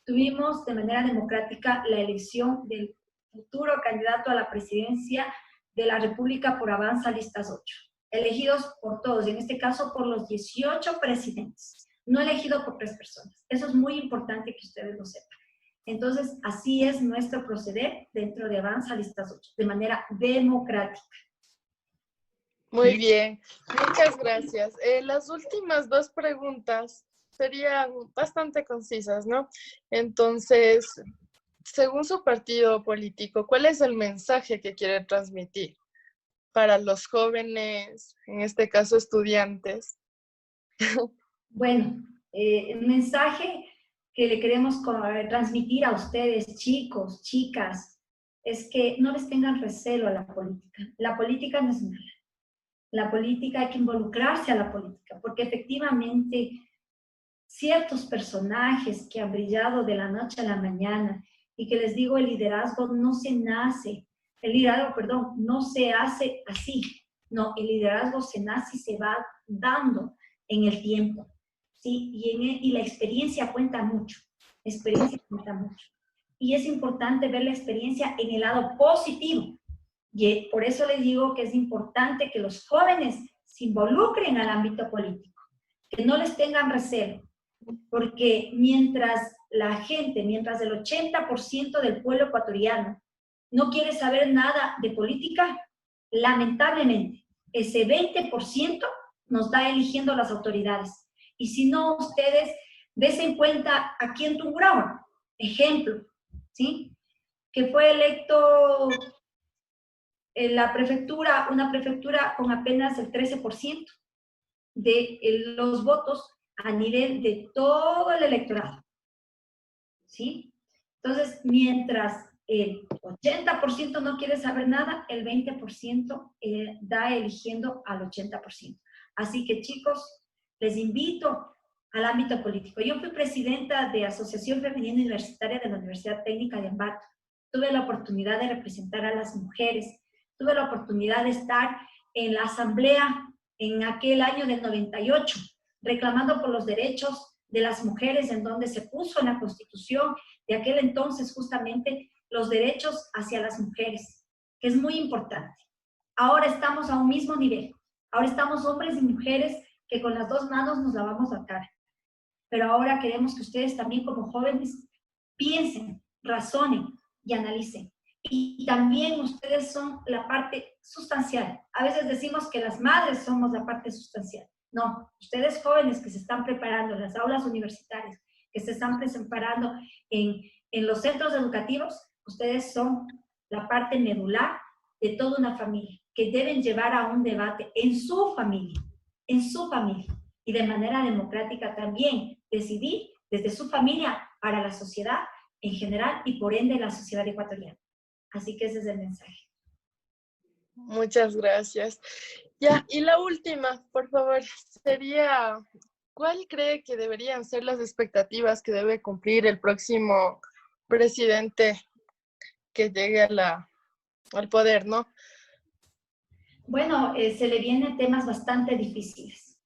tuvimos de manera democrática la elección del futuro candidato a la presidencia de la República por Avanza Listas 8, elegidos por todos, y en este caso por los 18 presidentes, no elegido por 3 personas. Eso es muy importante que ustedes lo sepan. Entonces, así es nuestro proceder dentro de Avanza Listas 8, de manera democrática. Muy bien, muchas gracias. Las últimas 2 preguntas serían bastante concisas, ¿no? Entonces, según su partido político, ¿cuál es el mensaje que quiere transmitir para los jóvenes, en este caso estudiantes? Bueno, el mensaje que le queremos transmitir a ustedes, chicos, chicas, es que no les tengan recelo a la política. La política no es mala. La política hay que involucrarse a la política, porque efectivamente ciertos personajes que han brillado de la noche a la mañana, y que les digo, el liderazgo no se nace, el liderazgo, perdón, no se hace así. No, el liderazgo se nace y se va dando en el tiempo, ¿sí? Y la experiencia cuenta mucho, la experiencia cuenta mucho. Y es importante ver la experiencia en el lado positivo. Y por eso les digo que es importante que los jóvenes se involucren al ámbito político, que no les tengan recelo, porque mientras el 80% del pueblo ecuatoriano no quiere saber nada de política, lamentablemente, ese 20% nos está eligiendo las autoridades. Y si no, ustedes desen cuenta aquí en Tungurahua, ejemplo, ¿sí? Que fue electo en la prefectura, una prefectura con apenas el 13% de los votos a nivel de todo el electorado, ¿sí? Entonces, mientras el 80% no quiere saber nada, el 20% da eligiendo al 80%. Así que, chicos, les invito al ámbito político. Yo fui presidenta de Asociación Femenina Universitaria de la Universidad Técnica de Ambato. Tuve la oportunidad de representar a las mujeres. Tuve la oportunidad de estar en la asamblea en aquel año del 98, reclamando por los derechos de las mujeres, en donde se puso en la Constitución de aquel entonces justamente los derechos hacia las mujeres. que es muy importante. Ahora estamos a un mismo nivel. Ahora estamos hombres y mujeres que con las dos manos nos lavamos la cara. Pero ahora queremos que ustedes también como jóvenes piensen, razonen y analicen. Y también ustedes son la parte sustancial. A veces decimos que las madres somos la parte sustancial. No, ustedes jóvenes que se están preparando en las aulas universitarias, que se están preparando en los centros educativos, ustedes son la parte medular de toda una familia, que deben llevar a un debate en su familia, y de manera democrática también decidir desde su familia para la sociedad en general y por ende la sociedad ecuatoriana. Así que ese es el mensaje. Muchas gracias. Ya, y la última, por favor, sería, ¿cuál cree que deberían ser las expectativas que debe cumplir el próximo presidente que llegue al poder, ¿no? Bueno, se le vienen temas bastante difíciles,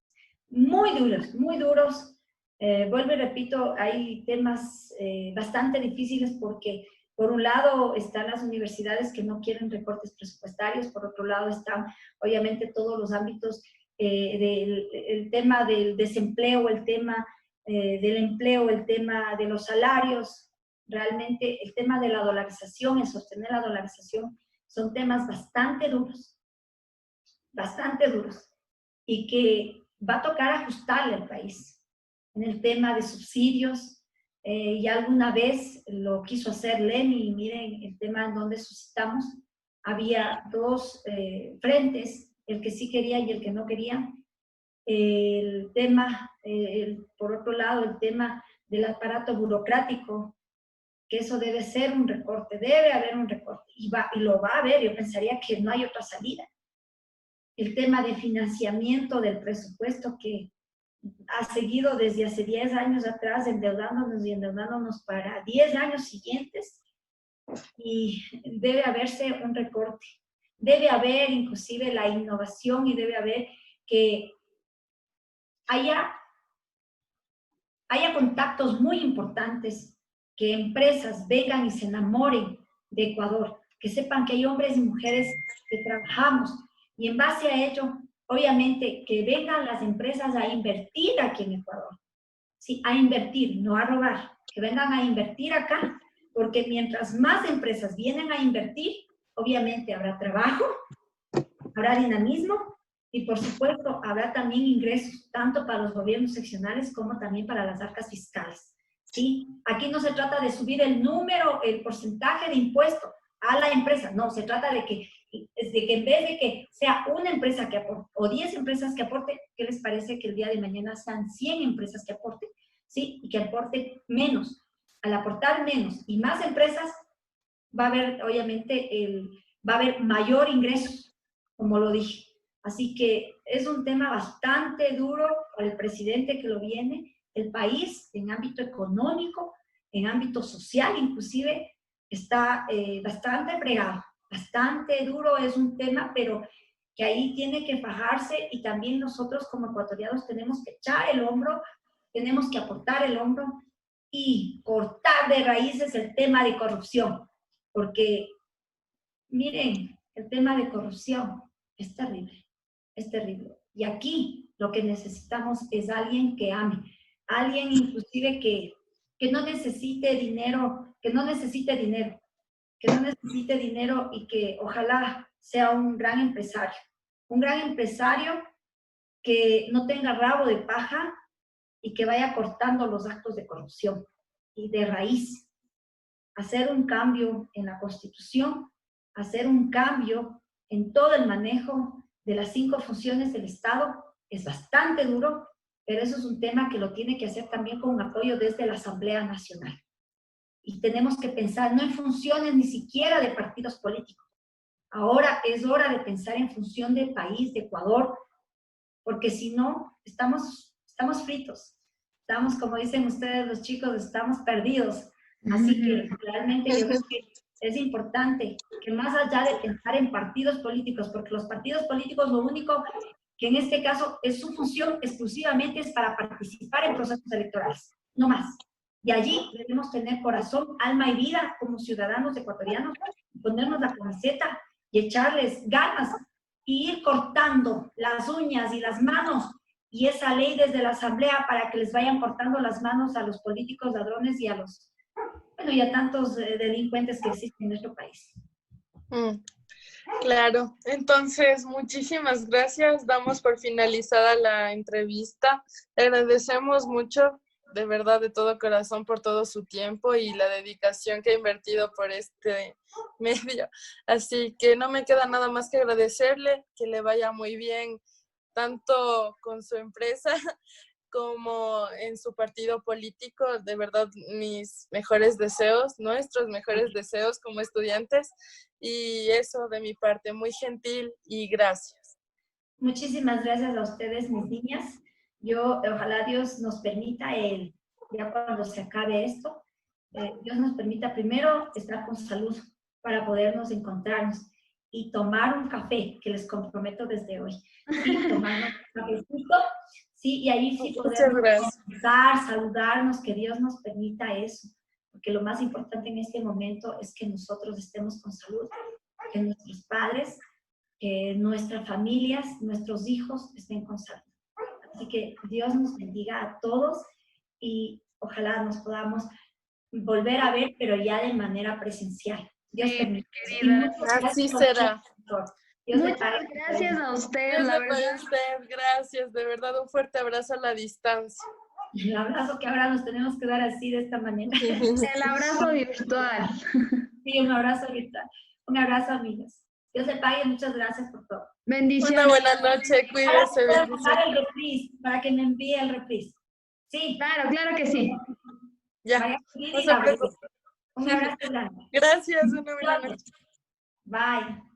muy duros, muy duros. Vuelvo y repito, hay temas bastante difíciles porque por un lado están las universidades que no quieren recortes presupuestarios, por otro lado están obviamente todos los ámbitos el tema del desempleo, el tema del empleo, el tema de los salarios, realmente el tema de la dolarización, el sostener la dolarización, son temas bastante duros y que va a tocar ajustarle al país. En el tema de subsidios, ya alguna vez lo quiso hacer Leni, y miren el tema en donde suscitamos, había dos frentes, el que sí quería y el que no quería. El tema, por otro lado, el tema del aparato burocrático, que eso debe ser un recorte, debe haber un recorte, y lo va a haber, yo pensaría que no hay otra salida. El tema de financiamiento del presupuesto que ha seguido desde hace 10 años atrás endeudándonos para 10 años siguientes, y debe haberse un recorte. Debe haber inclusive la innovación y debe haber que haya contactos muy importantes, que empresas vengan y se enamoren de Ecuador, que sepan que hay hombres y mujeres que trabajamos, y en base a ello, obviamente, que vengan las empresas a invertir aquí en Ecuador. Sí, a invertir, no a robar, que vengan a invertir acá, porque mientras más empresas vienen a invertir, obviamente habrá trabajo, habrá dinamismo y por supuesto habrá también ingresos, tanto para los gobiernos seccionales como también para las arcas fiscales. ¿Sí? Aquí no se trata de subir el número, el porcentaje de impuesto a la empresa, no, se trata de que en vez de que sea una empresa que aporte o 10 empresas que aporten, ¿qué les parece que el día de mañana sean 100 empresas que aporten? ¿Sí? Y que aporten menos. Al aportar menos y más empresas, va a haber, obviamente, va a haber mayor ingresos, como lo dije. Así que es un tema bastante duro para el presidente que lo viene. El país, en ámbito económico, en ámbito social inclusive, está bastante fregado, bastante duro es un tema, pero que ahí tiene que fajarse, y también nosotros como ecuatorianos tenemos que echar el hombro, tenemos que aportar el hombro y cortar de raíces el tema de corrupción, porque miren, el tema de corrupción es terrible, es terrible. Y aquí lo que necesitamos es alguien que ame, alguien inclusive que no necesite dinero, y que ojalá sea un gran empresario que no tenga rabo de paja y que vaya cortando los actos de corrupción y de raíz. Hacer un cambio en la Constitución, hacer un cambio en todo el manejo de las 5 funciones del Estado es bastante duro, pero eso es un tema que lo tiene que hacer también con un apoyo desde la Asamblea Nacional. Y tenemos que pensar no en funciones ni siquiera de partidos políticos. Ahora es hora de pensar en función del país, de Ecuador, porque si no, estamos fritos. Estamos, como dicen ustedes los chicos, estamos perdidos. Así que realmente yo creo que es importante que más allá de pensar en partidos políticos, porque los partidos políticos lo único que en este caso es su función exclusivamente es para participar en procesos electorales, no más. Y allí debemos tener corazón, alma y vida como ciudadanos ecuatorianos, ponernos la camiseta y echarles ganas y ir cortando las uñas y las manos y esa ley desde la asamblea para que les vayan cortando las manos a los políticos ladrones y a los, bueno, y a tantos delincuentes que existen en nuestro país. Claro, entonces muchísimas gracias, damos por finalizada la entrevista, le agradecemos mucho, de verdad, de todo corazón, por todo su tiempo y la dedicación que ha invertido por este medio, así que no me queda nada más que agradecerle, que le vaya muy bien, tanto con su empresa como en su partido político, de verdad mis mejores deseos, nuestros mejores deseos como estudiantes, y eso de mi parte, muy gentil y gracias. Muchísimas gracias a ustedes, mis niñas. Yo, ojalá Dios nos permita, ya cuando se acabe esto, Dios nos permita primero estar con salud para podernos encontrarnos y tomar un café, que les comprometo desde hoy. Sí, tomarnos un cafecito, sí, y ahí sí podemos conversar, saludarnos, que Dios nos permita eso, porque lo más importante en este momento es que nosotros estemos con salud, que nuestros padres, que nuestras familias, nuestros hijos estén con salud. Así que Dios nos bendiga a todos y ojalá nos podamos volver a ver, pero ya de manera presencial. Dios permita. Así será. Muchas gracias a usted, la verdad. Gracias, de verdad, un fuerte abrazo a la distancia. El abrazo que ahora nos tenemos que dar así, de esta manera. El abrazo virtual. Sí, un abrazo virtual. Un abrazo, amigas. Dios te pague, muchas gracias por todo. Bendiciones. Una buena noche, cuídese. Para que me envíe el reprise. Sí. Claro que sí. Ya. Un abrazo grande. Gracias, una buena noche. Bye.